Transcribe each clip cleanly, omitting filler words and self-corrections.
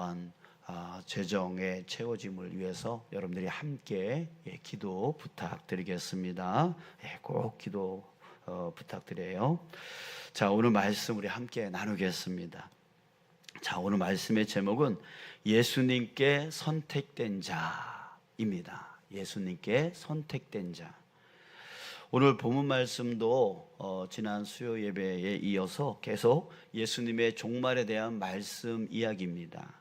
또한 재정의 채워짐을 위해서 여러분들이 함께 기도 부탁드리겠습니다. 꼭 기도 부탁드려요. 자, 오늘 말씀 우리 함께 나누겠습니다. 자, 오늘 말씀의 제목은 예수님께 선택된 자입니다. 예수님께 선택된 자. 오늘 본문 말씀도 지난 수요 예배에 이어서 계속 예수님의 종말에 대한 말씀 이야기입니다.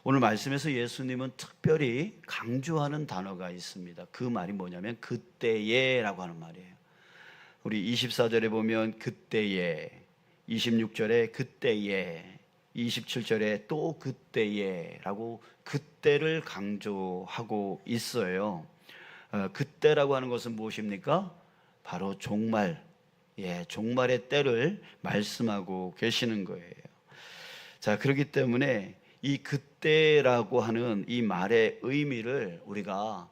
오늘 말씀에서 예수님은 특별히 강조하는 단어가 있습니다. 그 말이 뭐냐면 그때에 라고 하는 말이에요. 우리 24절에 보면 그때에, 26절에 그때에, 27절에 또 그때에 라고 그때를 강조하고 있어요. 그때라고 하는 것은 무엇입니까? 바로 종말, 종말의 때를 말씀하고 계시는 거예요. 자, 그렇기 때문에 이 그때라고 하는 이 말의 의미를 우리가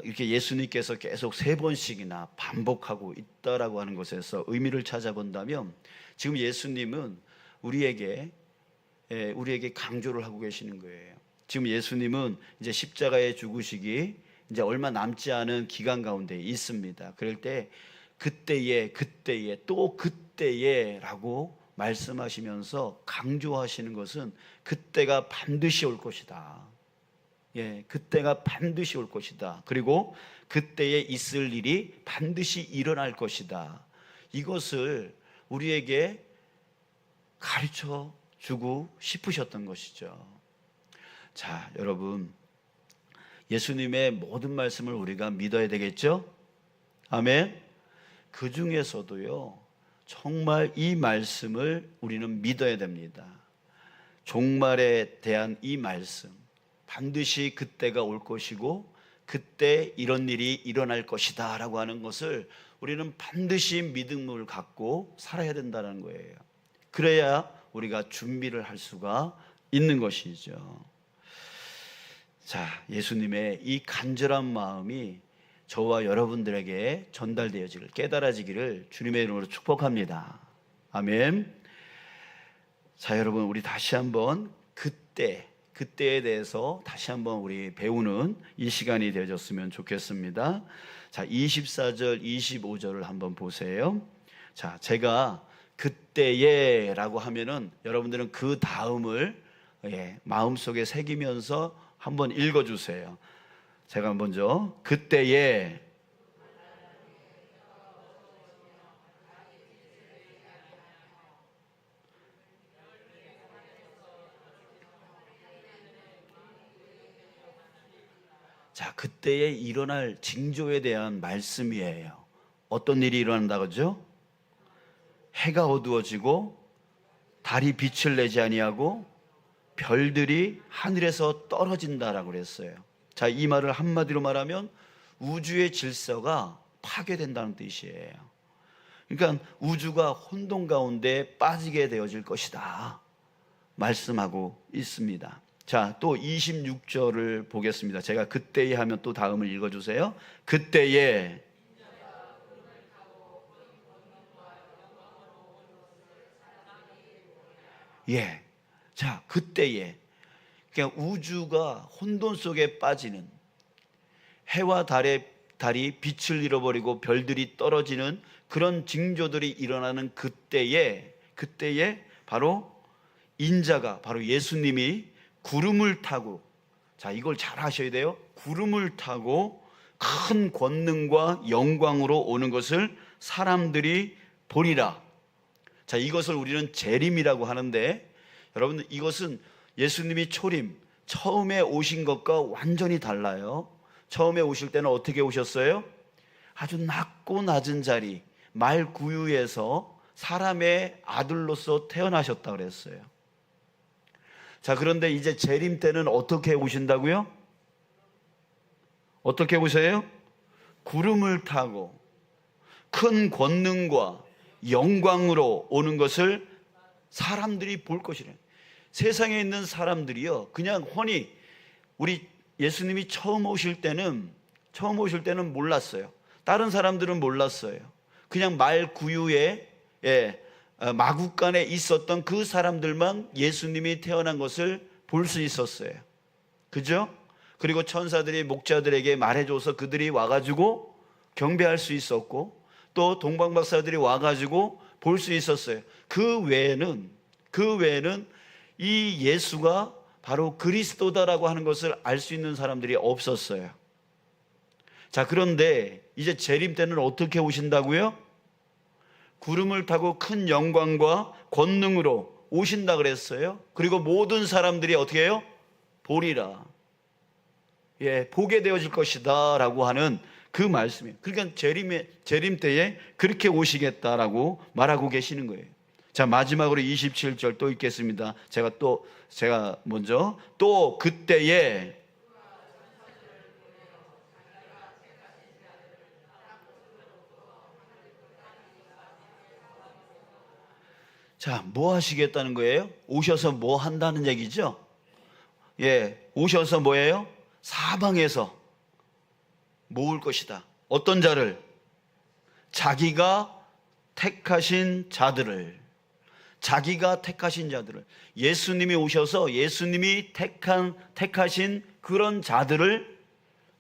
이렇게 예수님께서 계속 3번씩이나 반복하고 있다라고 하는 것에서 의미를 찾아본다면 지금 예수님은 우리에게 강조를 하고 계시는 거예요. 지금 예수님은 이제 십자가에 죽으시기 이제 얼마 남지 않은 기간 가운데 있습니다. 그럴 때 그때에 또 그때에 라고 말씀하시면서 강조하시는 것은 그때가 반드시 올 것이다. 그때가 반드시 올 것이다. 그리고 그때에 있을 일이 반드시 일어날 것이다. 이것을 우리에게 가르쳐 주고 싶으셨던 것이죠. 자, 여러분, 예수님의 모든 말씀을 우리가 믿어야 되겠죠? 아멘. 그 중에서도요, 정말 이 말씀을 우리는 믿어야 됩니다. 종말에 대한 이 말씀, 반드시 그때가 올 것이고 그때 이런 일이 일어날 것이다 라고 하는 것을 우리는 반드시 믿음을 갖고 살아야 된다는 거예요. 그래야 우리가 준비를 할 수가 있는 것이죠. 자, 예수님의 이 간절한 마음이 저와 여러분들에게 전달되어지기를, 깨달아지기를 주님의 이름으로 축복합니다. 아멘. 자, 여러분, 우리 다시 한번 그때에 대해서 다시 한번 우리 배우는 이 시간이 되어졌으면 좋겠습니다. 자, 24절, 25절을 한번 보세요. 자, 제가 그때에 라고 하면은 여러분들은 그 다음을 마음속에 새기면서 한번 읽어주세요. 제가 먼저 그때에 자, 그때에 일어날 징조에 대한 말씀이에요. 어떤 일이 일어난다 그러죠? 해가 어두워지고 달이 빛을 내지 아니하고 별들이 하늘에서 떨어진다라고 그랬어요. 자, 이 말을 한마디로 말하면 우주의 질서가 파괴된다는 뜻이에요. 그러니까 우주가 혼돈 가운데 빠지게 되어질 것이다 말씀하고 있습니다. 자, 또 26절을 보겠습니다. 제가 그때에 하면 또 다음을 읽어주세요. 그때에 자, 그때에 그냥 우주가 혼돈 속에 빠지는, 해와 달이 빛을 잃어버리고 별들이 떨어지는 그런 징조들이 일어나는 그때에 바로 인자가, 바로 예수님이 구름을 타고, 자, 이걸 잘 하셔야 돼요. 구름을 타고 큰 권능과 영광으로 오는 것을 사람들이 보리라. 자, 이것을 우리는 재림이라고 하는데, 여러분, 이것은 예수님이 처음에 오신 것과 완전히 달라요. 처음에 오실 때는 어떻게 오셨어요? 아주 낮고 낮은 자리, 말 구유에서 사람의 아들로서 태어나셨다 그랬어요. 자, 그런데 이제 재림 때는 어떻게 오신다고요? 어떻게 오세요? 구름을 타고 큰 권능과 영광으로 오는 것을 사람들이 볼 것이래. 세상에 있는 사람들이요, 그냥 훤히 우리 예수님이 처음 오실 때는 몰랐어요. 다른 사람들은 몰랐어요. 그냥 말 구유에 마구간에 있었던 그 사람들만 예수님이 태어난 것을 볼 수 있었어요. 그죠? 그리고 천사들이 목자들에게 말해줘서 그들이 와가지고 경배할 수 있었고, 또 동방박사들이 와가지고 볼 수 있었어요. 그 외에는 이 예수가 바로 그리스도다라고 하는 것을 알 수 있는 사람들이 없었어요. 자, 그런데 이제 재림 때는 어떻게 오신다고요? 구름을 타고 큰 영광과 권능으로 오신다 그랬어요. 그리고 모든 사람들이 어떻게 해요? 보리라. 예, 보게 되어질 것이다 라고 하는 그 말씀이에요. 그러니까 재림 때에 그렇게 오시겠다라고 말하고 계시는 거예요. 자, 마지막으로 27절 또 읽겠습니다. 제가 먼저 또 그때에 자, 뭐 하시겠다는 거예요? 오셔서 뭐 한다는 얘기죠? 예, 오셔서 뭐예요? 사방에서 모을 것이다. 어떤 자를? 자기가 택하신 자들을. 자기가 택하신 자들을. 예수님이 오셔서 예수님이 택하신 그런 자들을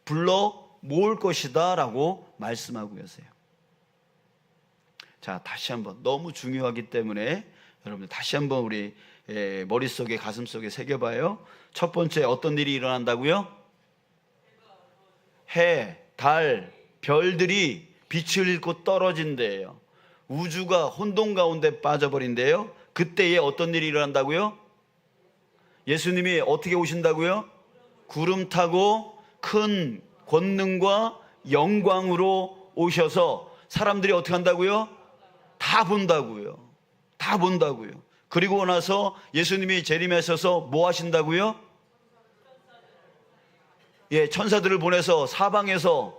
불러 모을 것이다 라고 말씀하고 계세요. 자, 다시 한번, 너무 중요하기 때문에 여러분들 다시 한번 우리 머릿속에 가슴속에 새겨봐요. 첫 번째, 어떤 일이 일어난다고요? 해, 달, 별들이 빛을 잃고 떨어진대요. 우주가 혼돈 가운데 빠져버린대요. 그때에 어떤 일이 일어난다고요? 예수님이 어떻게 오신다고요? 구름 타고 큰 권능과 영광으로 오셔서 사람들이 어떻게 한다고요? 다 본다고요. 다 본다고요. 그리고 나서 예수님이 재림하셔서 뭐 하신다고요? 예, 천사들을 보내서 사방에서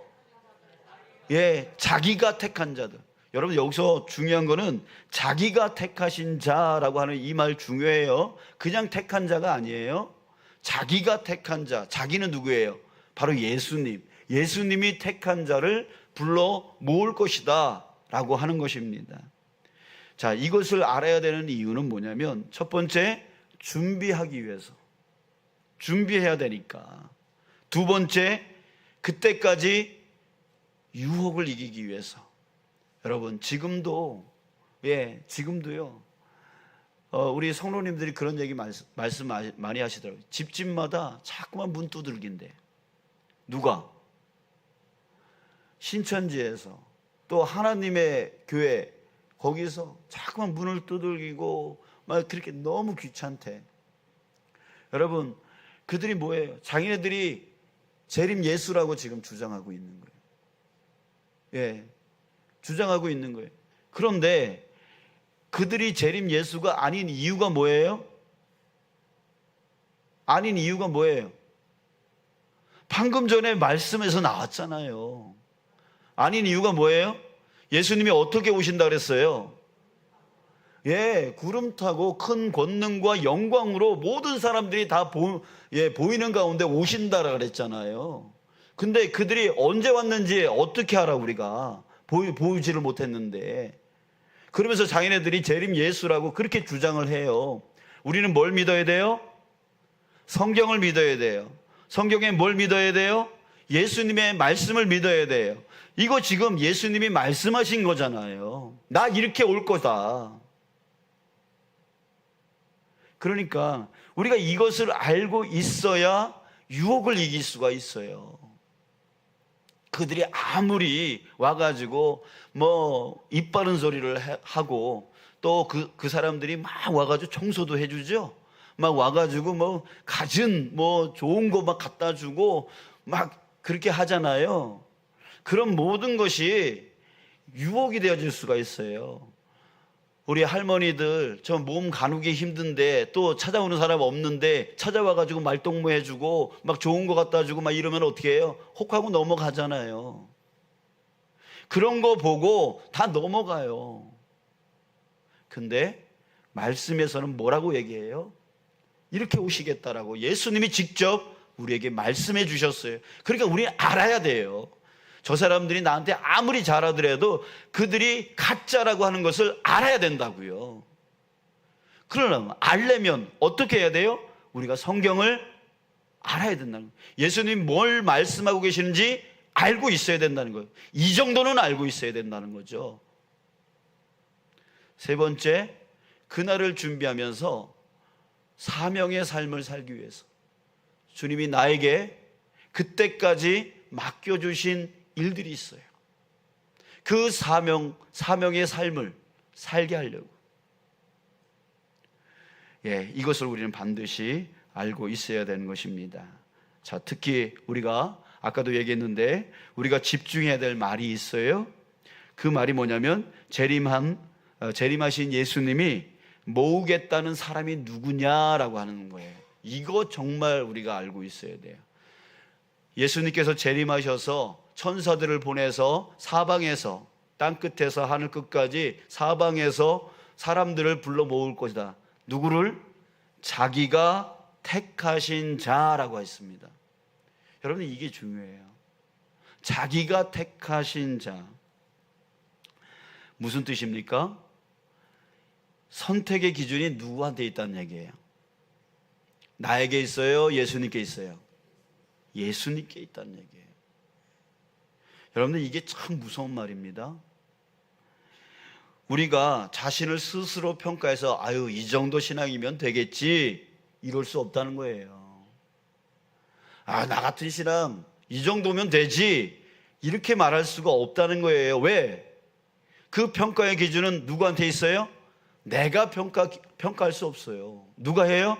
예, 자기가 택한 자들. 여러분, 여기서 중요한 거는 자기가 택하신 자라고 하는 이 말 중요해요. 그냥 택한 자가 아니에요. 자기가 택한 자. 자기는 누구예요? 바로 예수님. 예수님이 택한 자를 불러 모을 것이다 라고 하는 것입니다. 자, 이것을 알아야 되는 이유는 뭐냐면, 첫 번째, 준비하기 위해서. 준비해야 되니까. 두 번째, 그때까지 유혹을 이기기 위해서. 여러분, 지금도요, 우리 성도님들이 그런 얘기 말씀 많이 하시더라고요. 집집마다 자꾸만 문 두들긴대. 누가? 신천지에서, 또 하나님의 교회, 거기서 자꾸만 문을 두들기고 막 그렇게 너무 귀찮대. 여러분, 그들이 뭐예요? 자기네들이 재림 예수라고 지금 주장하고 있는 거예요. 예, 주장하고 있는 거예요. 그런데 그들이 재림 예수가 아닌 이유가 뭐예요? 아닌 이유가 뭐예요? 방금 전에 말씀에서 나왔잖아요. 아닌 이유가 뭐예요? 예수님이 어떻게 오신다 그랬어요? 예, 구름 타고 큰 권능과 영광으로 모든 사람들이 다 보이는 가운데 오신다라 그랬잖아요. 근데 그들이 언제 왔는지 어떻게 알아? 우리가 보이지를 못했는데. 그러면서 자기네들이 재림 예수라고 그렇게 주장을 해요. 우리는 뭘 믿어야 돼요? 성경을 믿어야 돼요. 성경에 뭘 믿어야 돼요? 예수님의 말씀을 믿어야 돼요. 이거 지금 예수님이 말씀하신 거잖아요. 나 이렇게 올 거다. 그러니까 우리가 이것을 알고 있어야 유혹을 이길 수가 있어요. 그들이 아무리 와가지고 뭐 입 바른 소리를 하고, 또 그 사람들이 막 와가지고 청소도 해주죠. 막 와가지고 뭐 갖은 뭐 좋은 거 막 갖다 주고 막 그렇게 하잖아요. 그런 모든 것이 유혹이 되어질 수가 있어요. 우리 할머니들 저 몸 가누기 힘든데 또 찾아오는 사람 없는데 찾아와가지고 말동무 해주고 막 좋은 거 갖다 주고 막 이러면 어떻게 해요? 혹하고 넘어가잖아요. 그런 거 보고 다 넘어가요. 근데 말씀에서는 뭐라고 얘기해요? 이렇게 오시겠다라고 예수님이 직접 우리에게 말씀해 주셨어요. 그러니까 우리는 알아야 돼요. 저 사람들이 나한테 아무리 잘하더라도 그들이 가짜라고 하는 것을 알아야 된다고요. 그러나 알려면 어떻게 해야 돼요? 우리가 성경을 알아야 된다는 거예요. 예수님 뭘 말씀하고 계시는지 알고 있어야 된다는 거예요. 이 정도는 알고 있어야 된다는 거죠. 세 번째, 그날을 준비하면서 사명의 삶을 살기 위해서 주님이 나에게 그때까지 맡겨주신 일들이 있어요. 그 사명의 삶을 살게 하려고. 이것을 우리는 반드시 알고 있어야 되는 것입니다. 자, 특히 우리가 아까도 얘기했는데 우리가 집중해야 될 말이 있어요. 그 말이 뭐냐면 재림하신 예수님이 모으겠다는 사람이 누구냐라고 하는 거예요. 이거 정말 우리가 알고 있어야 돼요. 예수님께서 재림하셔서 천사들을 보내서 사방에서, 땅끝에서 하늘 끝까지 사방에서 사람들을 불러 모을 것이다. 누구를? 자기가 택하신 자라고 했습니다. 여러분, 이게 중요해요. 자기가 택하신 자. 무슨 뜻입니까? 선택의 기준이 누구한테 있다는 얘기예요. 나에게 있어요? 예수님께 있어요? 예수님께 있다는 얘기예요. 여러분들, 이게 참 무서운 말입니다. 우리가 자신을 스스로 평가해서 이 정도 신앙이면 되겠지, 이럴 수 없다는 거예요. 나 같은 신앙 이 정도면 되지, 이렇게 말할 수가 없다는 거예요. 왜? 그 평가의 기준은 누구한테 있어요? 내가 평가할 수 없어요. 누가 해요?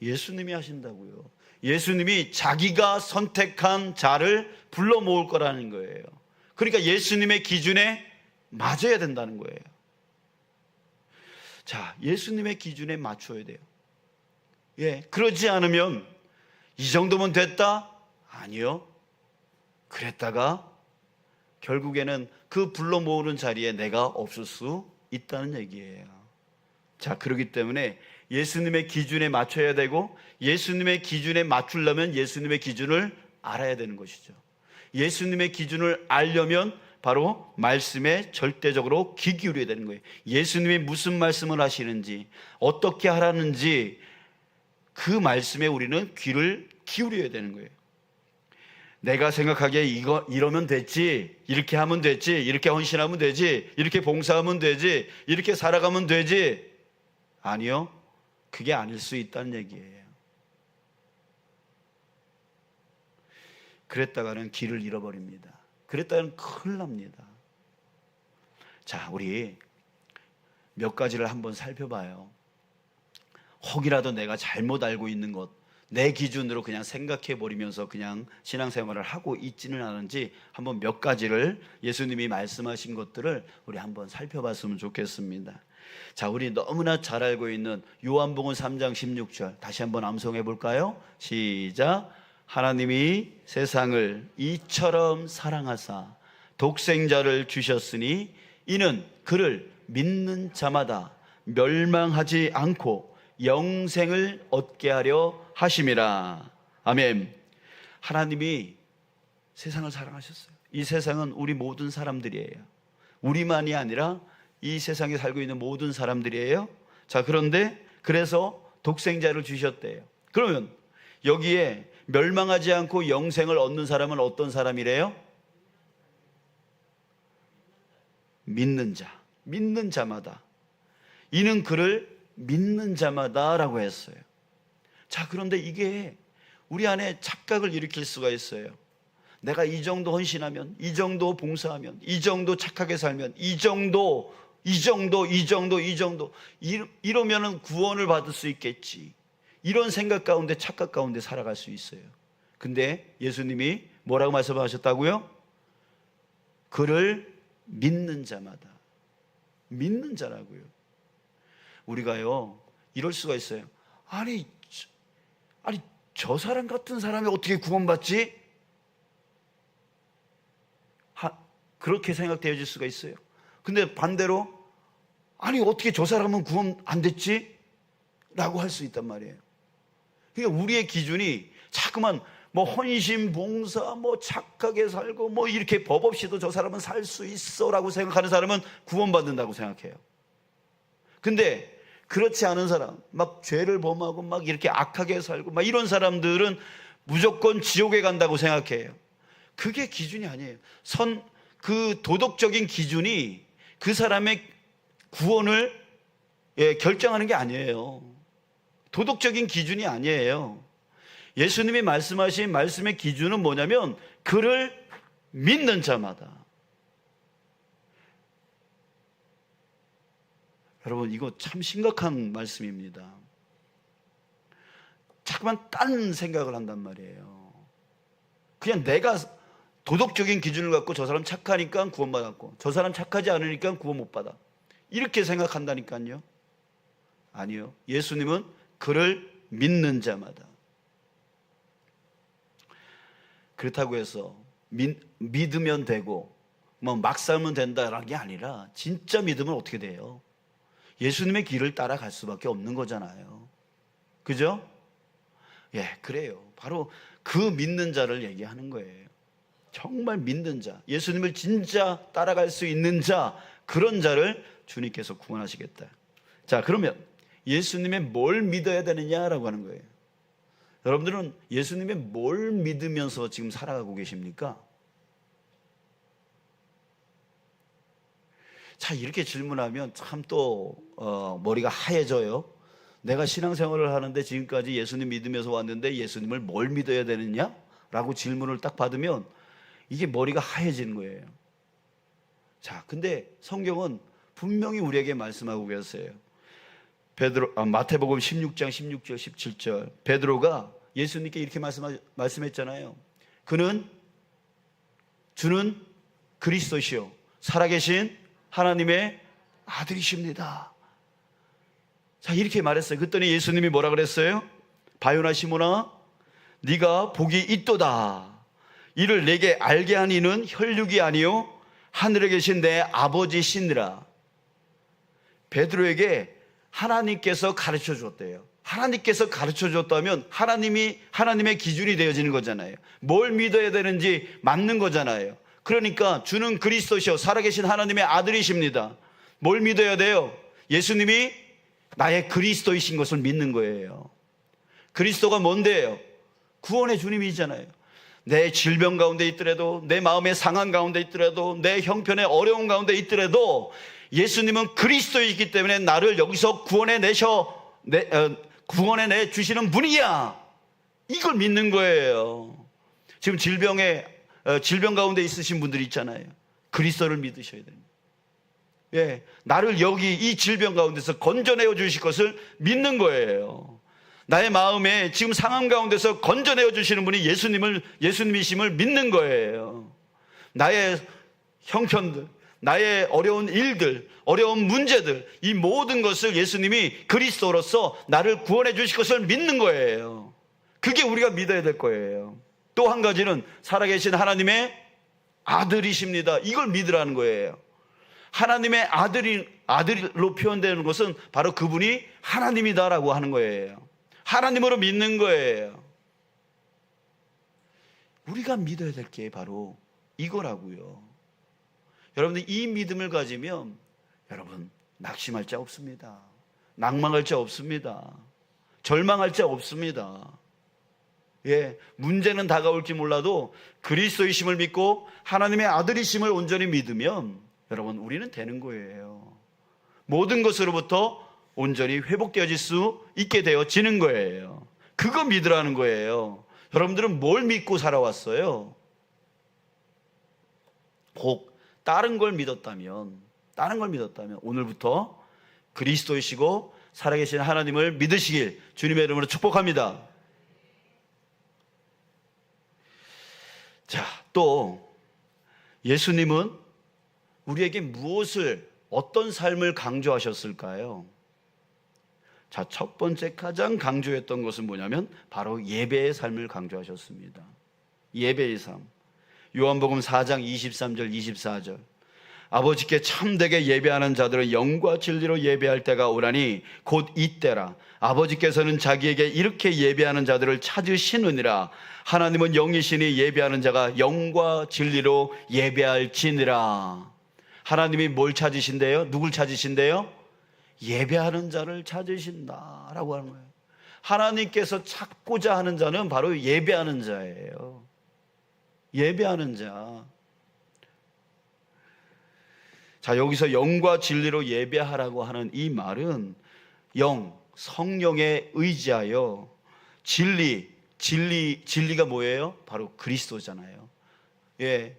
예수님이 하신다고요. 예수님이 자기가 선택한 자를 불러 모을 거라는 거예요. 그러니까 예수님의 기준에 맞아야 된다는 거예요. 자, 예수님의 기준에 맞춰야 돼요. 그러지 않으면 이 정도면 됐다? 아니요. 그랬다가 결국에는 그 불러 모으는 자리에 내가 없을 수 있다는 얘기예요. 자, 그렇기 때문에 예수님의 기준에 맞춰야 되고, 예수님의 기준에 맞추려면 예수님의 기준을 알아야 되는 것이죠. 예수님의 기준을 알려면 바로 말씀에 절대적으로 귀 기울여야 되는 거예요. 예수님이 무슨 말씀을 하시는지, 어떻게 하라는지 그 말씀에 우리는 귀를 기울여야 되는 거예요. 내가 생각하기에 이러면 됐지, 이렇게 하면 됐지, 이렇게 헌신하면 되지, 이렇게 봉사하면 되지, 이렇게 살아가면 되지. 아니요, 그게 아닐 수 있다는 얘기예요. 그랬다가는 길을 잃어버립니다. 그랬다가는 큰일 납니다. 자, 우리 몇 가지를 한번 살펴봐요. 혹이라도 내가 잘못 알고 있는 것, 내 기준으로 그냥 생각해 버리면서 그냥 신앙생활을 하고 있지는 않은지 한번 몇 가지를, 예수님이 말씀하신 것들을 우리 한번 살펴봤으면 좋겠습니다. 자, 우리 너무나 잘 알고 있는 요한복음 3장 16절 다시 한번 암송해 볼까요? 시작. 하나님이 세상을 이처럼 사랑하사 독생자를 주셨으니 이는 그를 믿는 자마다 멸망하지 않고 영생을 얻게 하려 하심이라. 아멘. 하나님이 세상을 사랑하셨어요. 이 세상은 우리 모든 사람들이에요. 우리만이 아니라 이 세상에 살고 있는 모든 사람들이에요. 자, 그런데 그래서 독생자를 주셨대요. 그러면 여기에 멸망하지 않고 영생을 얻는 사람은 어떤 사람이래요? 믿는 자, 믿는 자마다. 이는 그를 믿는 자마다라고 했어요. 자, 그런데 이게 우리 안에 착각을 일으킬 수가 있어요. 내가 이 정도 헌신하면, 이 정도 봉사하면, 이 정도 착하게 살면, 이 정도 이러면은 구원을 받을 수 있겠지. 이런 생각 가운데, 착각 가운데 살아갈 수 있어요. 근데 예수님이 뭐라고 말씀하셨다고요? 그를 믿는 자마다. 믿는 자라고요. 우리가요, 이럴 수가 있어요. 아니 저 사람 같은 사람이 어떻게 구원받지? 그렇게 생각되어질 수가 있어요. 근데 반대로 아니 어떻게 저 사람은 구원 안 됐지? 라고 할 수 있단 말이에요. 그러니까 우리의 기준이 자꾸만 뭐 헌신, 봉사, 뭐 착하게 살고 뭐 이렇게 법 없이도 저 사람은 살 수 있어 라고 생각하는 사람은 구원받는다고 생각해요. 근데 그렇지 않은 사람, 막 죄를 범하고 막 이렇게 악하게 살고 막 이런 사람들은 무조건 지옥에 간다고 생각해요. 그게 기준이 아니에요. 그 도덕적인 기준이 그 사람의 구원을 결정하는 게 아니에요. 도덕적인 기준이 아니에요. 예수님이 말씀하신 말씀의 기준은 뭐냐면 그를 믿는 자마다. 여러분, 이거 참 심각한 말씀입니다. 자꾸만 딴 생각을 한단 말이에요. 그냥 내가 도덕적인 기준을 갖고 저 사람 착하니까 구원받았고 저 사람 착하지 않으니까 구원 못 받아, 이렇게 생각한다니까요. 아니요. 예수님은 그를 믿는 자마다. 그렇다고 해서 믿으면 되고 뭐 막 살면 된다라는 게 아니라 진짜 믿으면 어떻게 돼요? 예수님의 길을 따라갈 수밖에 없는 거잖아요. 그죠? 예, 그래요. 바로 그 믿는 자를 얘기하는 거예요. 정말 믿는 자, 예수님을 진짜 따라갈 수 있는 자, 그런 자를 주님께서 구원하시겠다. 자, 그러면 예수님의 뭘 믿어야 되느냐라고 하는 거예요. 여러분들은 예수님의 뭘 믿으면서 지금 살아가고 계십니까? 자, 이렇게 질문하면 참 또 머리가 하얘져요. 내가 신앙생활을 하는데 지금까지 예수님 믿으면서 왔는데 예수님을 뭘 믿어야 되느냐? 라고 질문을 딱 받으면 이게 머리가 하얘지는 거예요. 자, 근데 성경은 분명히 우리에게 말씀하고 계세요. 마태복음 16장 16절 17절 베드로가 예수님께 이렇게 말씀했잖아요. 주는 그리스도시요 살아계신 하나님의 아들이십니다. 자, 이렇게 말했어요. 그랬더니 예수님이 뭐라 그랬어요? 바요나 시몬아, 네가 복이 있도다. 이를 내게 알게 한 이는 혈육이 아니요 하늘에 계신 내 아버지시니라. 베드로에게 하나님께서 가르쳐 줬대요. 하나님께서 가르쳐 줬다면 하나님의 기준이 되어지는 거잖아요. 뭘 믿어야 되는지 맞는 거잖아요. 그러니까 주는 그리스도시요 살아계신 하나님의 아들이십니다. 뭘 믿어야 돼요? 예수님이 나의 그리스도이신 것을 믿는 거예요. 그리스도가 뭔데요? 구원의 주님이잖아요. 내 질병 가운데 있더라도, 내 마음의 상한 가운데 있더라도, 내 형편의 어려운 가운데 있더라도 예수님은 그리스도이기 때문에 나를 여기서 구원해 내 주시는 분이야. 이걸 믿는 거예요. 지금 질병 가운데 있으신 분들이 있잖아요. 그리스도를 믿으셔야 됩니다. 예, 나를 여기 이 질병 가운데서 건져내어 주실 것을 믿는 거예요. 나의 마음에 지금 상황 가운데서 건져내어 주시는 분이 예수님이심을 믿는 거예요. 나의 형편들, 나의 어려운 일들, 어려운 문제들, 이 모든 것을 예수님이 그리스도로서 나를 구원해 주실 것을 믿는 거예요. 그게 우리가 믿어야 될 거예요. 또 한 가지는 살아계신 하나님의 아들이십니다. 이걸 믿으라는 거예요. 하나님의 아들로 표현되는 것은 바로 그분이 하나님이다라고 하는 거예요. 하나님으로 믿는 거예요. 우리가 믿어야 될 게 바로 이거라고요. 여러분들 이 믿음을 가지면 여러분 낙심할 자 없습니다. 낭망할 자 없습니다. 절망할 자 없습니다. 예, 문제는 다가올지 몰라도 그리스도이심을 믿고 하나님의 아들이심을 온전히 믿으면 여러분 우리는 되는 거예요. 모든 것으로부터 온전히 회복되어질 수 있게 되어지는 거예요. 그거 믿으라는 거예요. 여러분들은 뭘 믿고 살아왔어요? 혹 다른 걸 믿었다면 오늘부터 그리스도이시고 살아계신 하나님을 믿으시길 주님의 이름으로 축복합니다. 자, 또 예수님은 우리에게 어떤 삶을 강조하셨을까요? 자, 첫 번째 가장 강조했던 것은 뭐냐면 바로 예배의 삶을 강조하셨습니다. 예배의 삶. 요한복음 4장 23절 24절 아버지께 참되게 예배하는 자들은 영과 진리로 예배할 때가 오라니 곧 이때라. 아버지께서는 자기에게 이렇게 예배하는 자들을 찾으시느니라. 하나님은 영이시니 예배하는 자가 영과 진리로 예배할지니라. 하나님이 뭘 찾으신대요? 누굴 찾으신대요? 예배하는 자를 찾으신다라고 하는 거예요. 하나님께서 찾고자 하는 자는 바로 예배하는 자예요. 예배하는 자. 자, 여기서 영과 진리로 예배하라고 하는 이 말은 성령에 의지하여 진리가 뭐예요? 바로 그리스도잖아요. 예,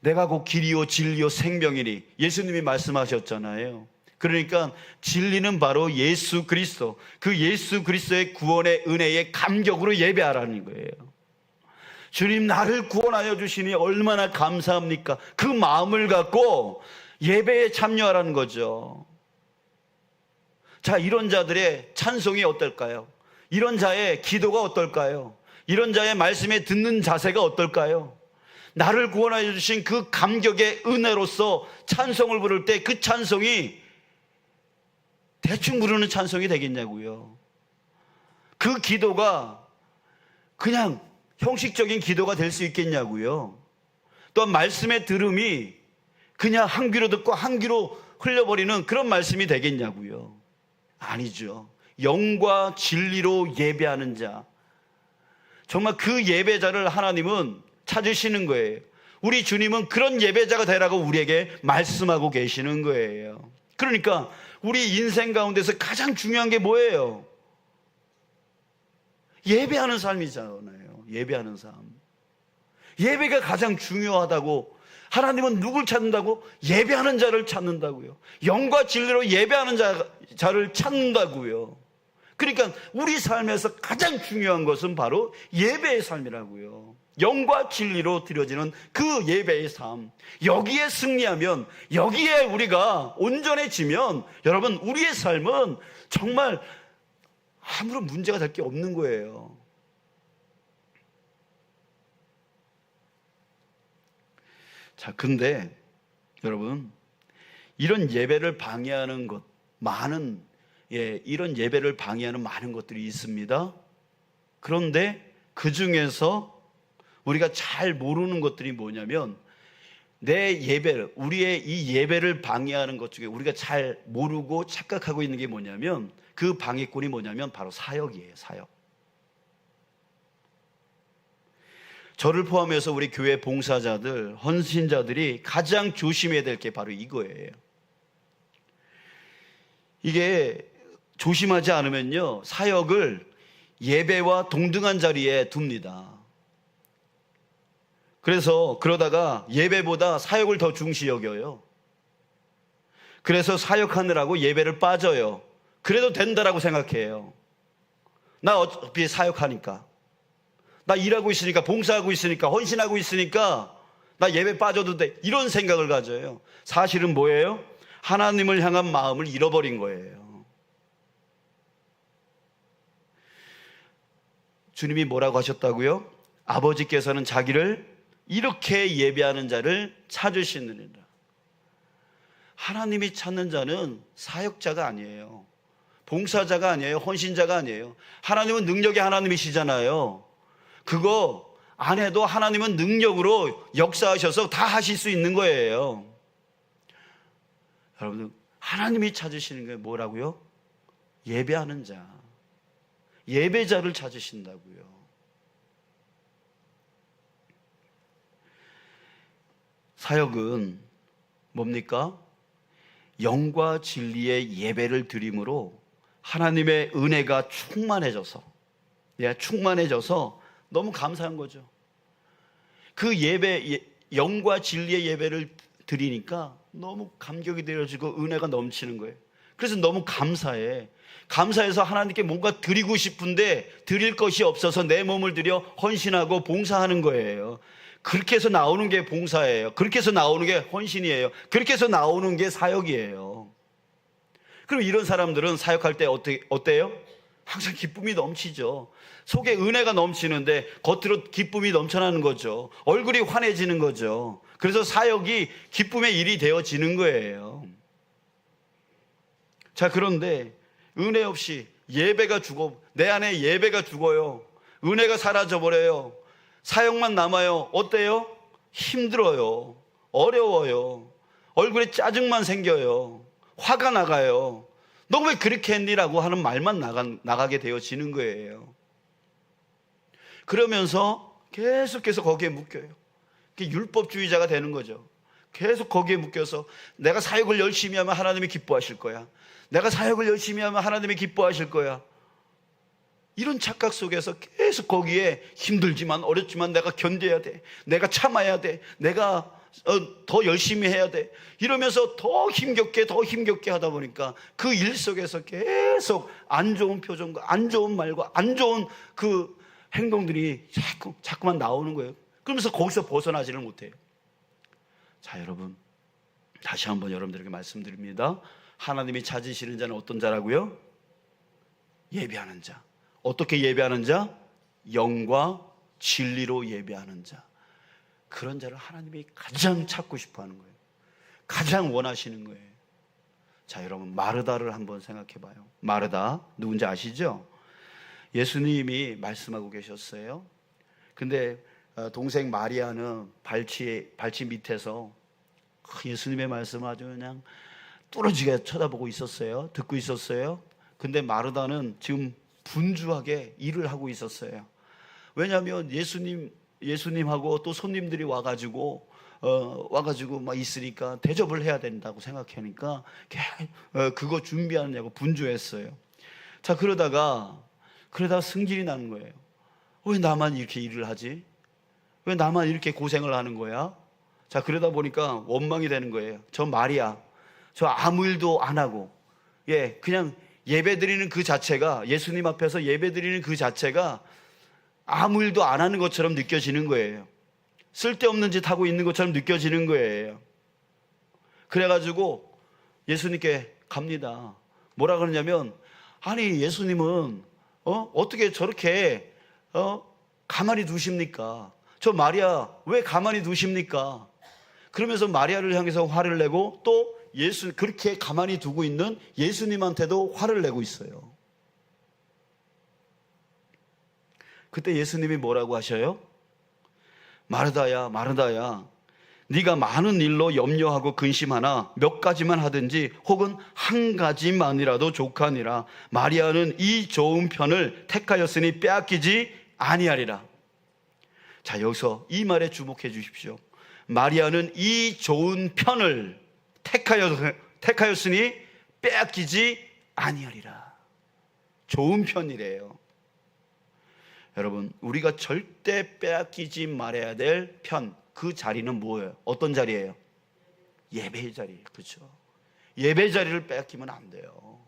내가 곧 길이요 진리요 생명이니 예수님이 말씀하셨잖아요. 그러니까 진리는 바로 예수 그리스도, 그 예수 그리스도의 구원의 은혜의 감격으로 예배하라는 거예요. 주님 나를 구원하여 주시니 얼마나 감사합니까? 그 마음을 갖고 예배에 참여하라는 거죠. 자, 이런 자들의 찬송이 어떨까요? 이런 자의 기도가 어떨까요? 이런 자의 말씀에 듣는 자세가 어떨까요? 나를 구원하여 주신 그 감격의 은혜로서 찬송을 부를 때 그 찬송이 대충 부르는 찬송이 되겠냐고요. 그 기도가 그냥 형식적인 기도가 될 수 있겠냐고요. 또한 말씀의 들음이 그냥 한 귀로 듣고 한 귀로 흘려버리는 그런 말씀이 되겠냐고요. 아니죠. 영과 진리로 예배하는 자, 정말 그 예배자를 하나님은 찾으시는 거예요. 우리 주님은 그런 예배자가 되라고 우리에게 말씀하고 계시는 거예요. 그러니까 우리 인생 가운데서 가장 중요한 게 뭐예요? 예배하는 삶이잖아요. 예배하는 삶. 예배가 가장 중요하다고. 하나님은 누굴 찾는다고? 예배하는 자를 찾는다고요. 영과 진리로 예배하는 자를 찾는다고요. 그러니까 우리 삶에서 가장 중요한 것은 바로 예배의 삶이라고요. 영과 진리로 드려지는 그 예배의 삶, 여기에 승리하면, 여기에 우리가 온전해지면 여러분 우리의 삶은 정말 아무런 문제가 될 게 없는 거예요. 자, 근데 여러분 이런 예배를 방해하는 것, 이런 예배를 방해하는 많은 것들이 있습니다. 그런데 그 중에서 우리가 잘 모르는 것들이 뭐냐면, 우리의 이 예배를 방해하는 것 중에 우리가 잘 모르고 착각하고 있는 게 뭐냐면, 그 방해꾼이 뭐냐면 바로 사역이에요. 사역. 저를 포함해서 우리 교회 봉사자들, 헌신자들이 가장 조심해야 될 게 바로 이거예요. 이게 조심하지 않으면요, 사역을 예배와 동등한 자리에 둡니다. 그래서 그러다가 예배보다 사역을 더 중시 여겨요. 그래서 사역하느라고 예배를 빠져요. 그래도 된다라고 생각해요. 나 어차피 사역하니까, 나 일하고 있으니까, 봉사하고 있으니까, 헌신하고 있으니까 나 예배 빠져도 돼, 이런 생각을 가져요. 사실은 뭐예요? 하나님을 향한 마음을 잃어버린 거예요. 주님이 뭐라고 하셨다고요? 아버지께서는 자기를 이렇게 예배하는 자를 찾으시느니라. 하나님이 찾는 자는 사역자가 아니에요. 봉사자가 아니에요. 헌신자가 아니에요. 하나님은 능력의 하나님이시잖아요. 그거 안 해도 하나님은 능력으로 역사하셔서 다 하실 수 있는 거예요. 여러분들, 하나님이 찾으시는 게 뭐라고요? 예배하는 자, 예배자를 찾으신다고요. 사역은 뭡니까? 영과 진리의 예배를 드림으로 하나님의 은혜가 충만해져서 너무 감사한 거죠. 그 영과 진리의 예배를 드리니까 너무 감격이 되어지고 은혜가 넘치는 거예요. 그래서 너무 감사해. 감사해서 하나님께 뭔가 드리고 싶은데 드릴 것이 없어서 내 몸을 들여 헌신하고 봉사하는 거예요. 그렇게 해서 나오는 게 봉사예요. 그렇게 해서 나오는 게 헌신이에요. 그렇게 해서 나오는 게 사역이에요. 그럼 이런 사람들은 사역할 때 어때요? 항상 기쁨이 넘치죠. 속에 은혜가 넘치는데 겉으로 기쁨이 넘쳐나는 거죠. 얼굴이 환해지는 거죠. 그래서 사역이 기쁨의 일이 되어지는 거예요. 자, 그런데 은혜 없이 내 안에 예배가 죽어요. 은혜가 사라져버려요. 사역만 남아요. 어때요? 힘들어요. 어려워요. 얼굴에 짜증만 생겨요. 화가 나가요. 너 왜 그렇게 했니라고 하는 말만 나가게 되어지는 거예요. 그러면서 계속해서 거기에 묶여요. 율법주의자가 되는 거죠. 계속 거기에 묶여서 내가 사역을 열심히 하면 하나님이 기뻐하실 거야. 내가 사역을 열심히 하면 하나님이 기뻐하실 거야. 이런 착각 속에서 계속 거기에 힘들지만 어렵지만 내가 견뎌야 돼. 내가 참아야 돼. 내가 더 열심히 해야 돼. 이러면서 더 힘겹게 하다 보니까 그 일 속에서 계속 안 좋은 표정과 안 좋은 말과 안 좋은 그 행동들이 자꾸만 나오는 거예요. 그러면서 거기서 벗어나지를 못해요. 자, 여러분, 다시 한번 여러분들에게 말씀드립니다. 하나님이 찾으시는 자는 어떤 자라고요? 예배하는 자. 어떻게 예배하는 자? 영과 진리로 예배하는 자. 그런 자를 하나님이 가장 찾고 싶어 하는 거예요. 가장 원하시는 거예요. 자, 여러분, 마르다를 한번 생각해 봐요. 마르다 누군지 아시죠? 예수님이 말씀하고 계셨어요. 근데 동생 마리아는 발치 밑에서 예수님의 말씀을 아주 그냥 뚫어지게 쳐다보고 있었어요. 듣고 있었어요. 근데 마르다는 지금 분주하게 일을 하고 있었어요. 왜냐하면 예수님하고 또 손님들이 와가지고 막 있으니까 대접을 해야 된다고 생각하니까 그거 준비하느냐고 분주했어요. 자, 그러다가 승질이 나는 거예요. 왜 나만 이렇게 일을 하지? 왜 나만 이렇게 고생을 하는 거야? 자, 그러다 보니까 원망이 되는 거예요. 저 마리아, 저 아무 일도 안 하고, 그냥 예배드리는 그 자체가, 예수님 앞에서 예배드리는 그 자체가 아무 일도 안 하는 것처럼 느껴지는 거예요. 쓸데없는 짓 하고 있는 것처럼 느껴지는 거예요. 그래가지고 예수님께 갑니다. 뭐라 그러냐면, 아니, 예수님은 어떻게 저렇게 가만히 두십니까? 저 마리아 왜 가만히 두십니까? 그러면서 마리아를 향해서 화를 내고 또 그렇게 가만히 두고 있는 예수님한테도 화를 내고 있어요. 그때 예수님이 뭐라고 하셔요? 마르다야, 마르다야, 네가 많은 일로 염려하고 근심하나 몇 가지만 하든지 혹은 한 가지만이라도 족하니라. 마리아는 이 좋은 편을 택하였으니 빼앗기지 아니하리라. 자, 여기서 이 말에 주목해 주십시오. 마리아는 이 좋은 편을 택하였으니 빼앗기지 아니하리라. 좋은 편이래요. 여러분, 우리가 절대 빼앗기지 말아야 될 편, 그 자리는 뭐예요? 어떤 자리예요? 예배의 자리예요. 그렇죠? 예배 자리를 빼앗기면 안 돼요.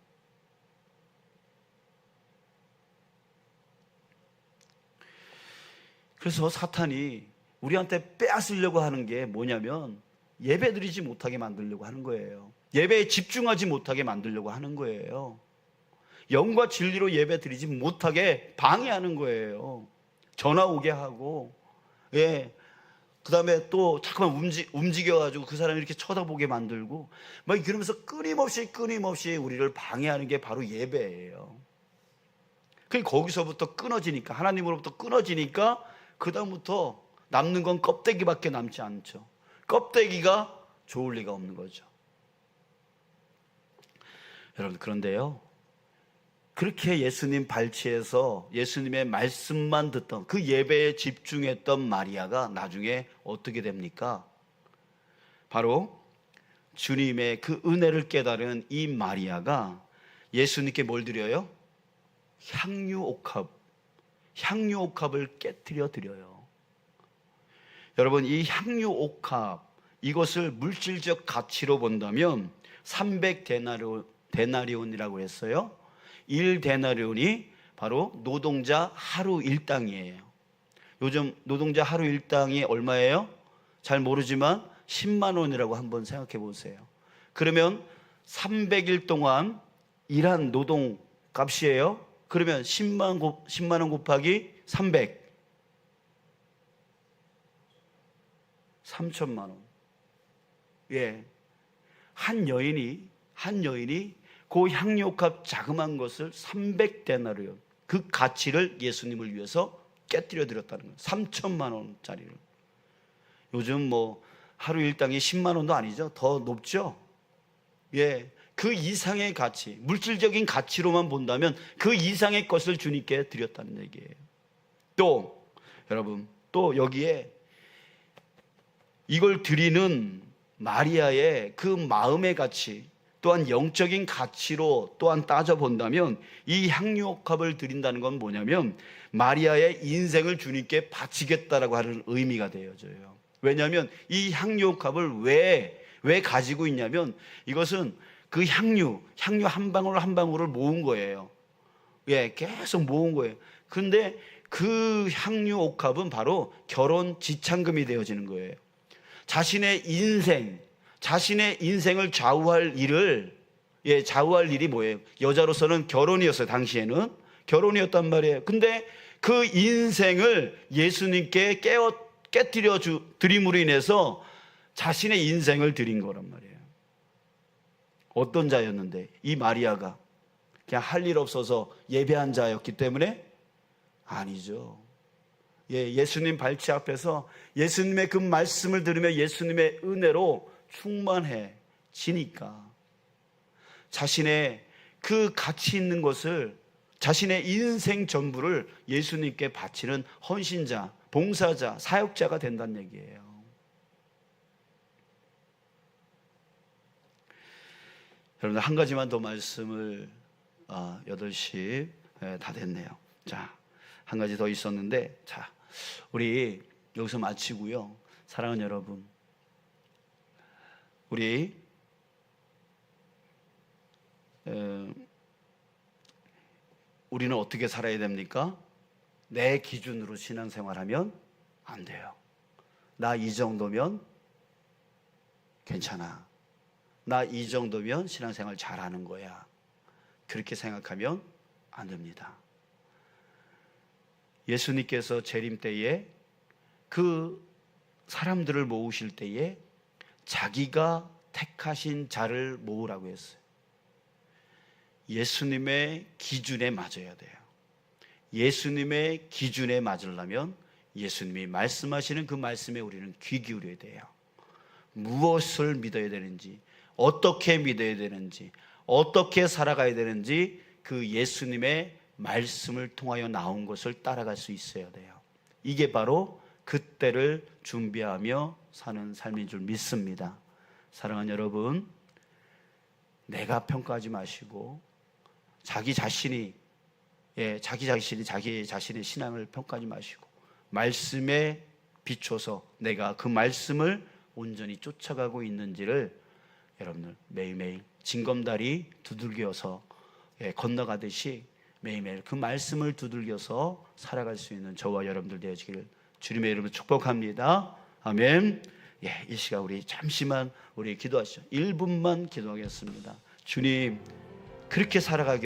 그래서 사탄이 우리한테 빼앗으려고 하는 게 뭐냐면 예배 드리지 못하게 만들려고 하는 거예요. 예배에 집중하지 못하게 만들려고 하는 거예요. 영과 진리로 예배 드리지 못하게 방해하는 거예요. 전화 오게 하고, 그 다음에 또 자꾸만 움직여가지고 그 사람이 이렇게 쳐다보게 만들고, 막 그러면서 끊임없이 우리를 방해하는 게 바로 예배예요. 거기서부터 끊어지니까, 하나님으로부터 끊어지니까, 그다음부터 남는 건 껍데기밖에 남지 않죠. 껍데기가 좋을 리가 없는 거죠. 여러분, 그런데요, 그렇게 예수님 발치에서 예수님의 말씀만 듣던 그 예배에 집중했던 마리아가 나중에 어떻게 됩니까? 바로 주님의 그 은혜를 깨달은 이 마리아가 예수님께 뭘 드려요? 향유옥합을 깨뜨려 드려요. 여러분, 이 향유옥합, 이것을 물질적 가치로 본다면 300데나리온이라고 했어요. 1데나리온이 바로 노동자 하루 일당이에요. 요즘 노동자 하루 일당이 얼마예요? 잘 모르지만 10만 원이라고 한번 생각해 보세요. 그러면 300일 동안 일한 노동 값이에요. 그러면 10만 원 곱하기 300, 3천만 원. 한 여인이 그 향유옥합 자그마한 것을 300데나리온, 그 가치를 예수님을 위해서 깨뜨려 드렸다는 거예요. 3천만 원짜리를. 요즘 하루 일당이 10만 원도 아니죠. 더 높죠. 그 이상의 가치, 물질적인 가치로만 본다면 그 이상의 것을 주님께 드렸다는 얘기예요. 또 여러분, 또 여기에 이걸 드리는 마리아의 그 마음의 가치, 또한 영적인 가치로 또한 따져본다면 이 향유옥합을 드린다는 건 뭐냐면 마리아의 인생을 주님께 바치겠다라고 하는 의미가 되어져요. 왜냐하면 이 향유옥합을 왜 가지고 있냐면 이것은 그 향유 한 방울 한 방울을 모은 거예요. 계속 모은 거예요. 그런데 그 향유옥합은 바로 결혼 지참금이 되어지는 거예요. 자신의 인생을 좌우할 일이 뭐예요? 여자로서는 결혼이었어요. 당시에는 결혼이었단 말이에요. 근데 그 인생을 예수님께 깨뜨려 드림으로 인해서 자신의 인생을 드린 거란 말이에요. 어떤 자였는데? 이 마리아가 그냥 할 일 없어서 예배한 자였기 때문에? 아니죠. 예수님 발치 앞에서 예수님의 그 말씀을 들으며 예수님의 은혜로 충만해지니까 자신의 그 가치 있는 것을, 자신의 인생 전부를 예수님께 바치는 헌신자, 봉사자, 사역자가 된다는 얘기예요. 여러분들, 한 가지만 더 말씀을 8시 다 됐네요. 자, 한 가지 더 있었는데, 자, 우리 여기서 마치고요. 사랑하는 여러분, 우리는 어떻게 살아야 됩니까? 내 기준으로 신앙생활하면 안 돼요. 나 이 정도면 괜찮아. 나 이 정도면 신앙생활 잘하는 거야. 그렇게 생각하면 안 됩니다. 예수님께서 재림 때에 그 사람들을 모으실 때에 자기가 택하신 자를 모으라고 했어요. 예수님의 기준에 맞아야 돼요. 예수님의 기준에 맞으려면 예수님이 말씀하시는 그 말씀에 우리는 귀 기울여야 돼요. 무엇을 믿어야 되는지, 어떻게 믿어야 되는지, 어떻게 살아가야 되는지 그 예수님의 말씀을 통하여 나온 것을 따라갈 수 있어야 돼요. 이게 바로 그때를 준비하며 사는 삶인 줄 믿습니다. 사랑하는 여러분, 내가 평가하지 마시고 자기 자신이 자기 자신의 신앙을 평가하지 마시고 말씀에 비춰서 내가 그 말씀을 온전히 쫓아가고 있는지를 여러분들 매일매일 징검다리 두들겨서 건너가듯이 매일매일 그 말씀을 두들겨서 살아갈 수 있는 저와 여러분들 되어지기를 주님의 이름으로 축복합니다. 아멘. 이 시간 우리 잠시만 우리 기도하시죠. 1분만 기도하겠습니다. 주님, 그렇게 살아가기